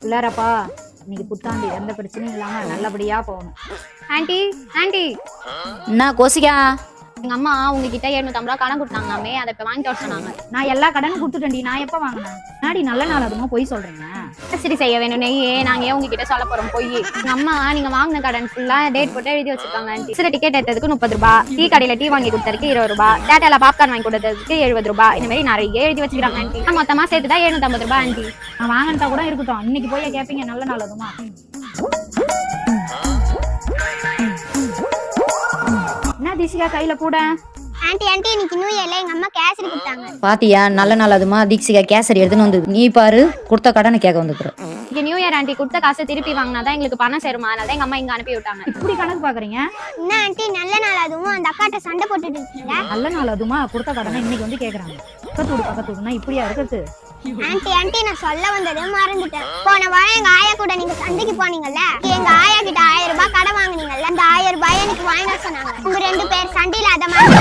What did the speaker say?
பிள்ளாரப்பா இன்னைக்கு புத்தாண்டு எந்த பிரச்சனையும் இல்லாம நல்லபடியா போகணும். ஆண்டி ஆண்டி என்ன கோசிக்கா? எங்க அம்மா உங்ககிட்ட 750 ரூபா கடன் கொடுத்தாங்களாமே, அதை இப்ப வாங்கிட்டு வர சொன்னாங்க. நான் எல்லா கடனும் கொடுத்துட்டேன்டி. நான் எப்ப வாங்கினேன்? முன்னாடி நல்ல நாள் அதுமா போய் சொல்றீங்க. சரி செய்ய வேணும் நெய்யே, நாங்க ஏன் உங்ககிட்ட சொல்ல போறோம் போய். எங்க அம்மா நீங்க வாங்கின கடன் ஃபுல்லா டேட் போட்டு எழுதி வச்சிருக்காங்க ஆண்டி. சில டிக்கெட் எடுத்ததுக்கு 30 ரூபாய், டீ கடையில டீ வாங்கி கொடுத்ததுக்கு 20 ரூபாய், டேட்டால பாப்கார்ன் வாங்கி கொடுத்ததுக்கு 70 ரூபாய், இந்த மாதிரி நிறைய எழுதி வச்சுக்கிறாங்க ஆண்டி. மொத்தமா சேர்த்துதான் 750 ரூபாய் ஆண்டி. நான் வாங்கினதா கூட இருக்கட்டும், இன்னைக்கு போய் கேப்பீங்க நல்ல நாள் அதுமா. என்ன திசிகா கையில கூட? ஆண்டி ஆண்டி இன்னைக்கு நியூ இயர்ல எங்க அம்மா கேசரி கொடுத்தாங்க. பாத்தியா, நல்ல நாள் அதுமா தீக்ஷிகா கேசரி எடுத்துன்னு வந்தது. நீ பாரு, கொடுத்த கடனை கேட்க வந்துக்கிறோம். இங்க நியூ இயர் ஆண்டி கொடுத்த காசை திருப்பி வாங்கினாதான் எங்களுக்கு பணம் சேருமா, அதனால எங்க அம்மா இங்க அனுப்பி விட்டாங்க. இப்படி கணக்கு பாக்குறீங்க? என்ன ஆண்டி நல்ல நாள் அதுவும் அந்த அக்காட்ட சண்டை போட்டுட்டு இருக்கீங்க? நல்ல நாள் அதுமா கொடுத்த கடனை இன்னைக்கு வந்து கேக்குறாங்க. பக்கத்தூடுனா இப்படியா இருக்கிறது? ஆண்டி ஆண்டி நான் சொல்ல வந்ததே மறந்துட்டேன். போன வாரம் எங்க ஆயா கூட நீங்க சந்தைக்கு போனீங்கல்ல, எங்க ஆயா கிட்ட 1000 ரூபாய் கடன் வாங்குனீங்கல்ல, அந்த 1000 ரூபாய் எனக்கு வாங்கின சொன்னாங்க. உங்க 2 பேர் சண்டையில அத மாதிரி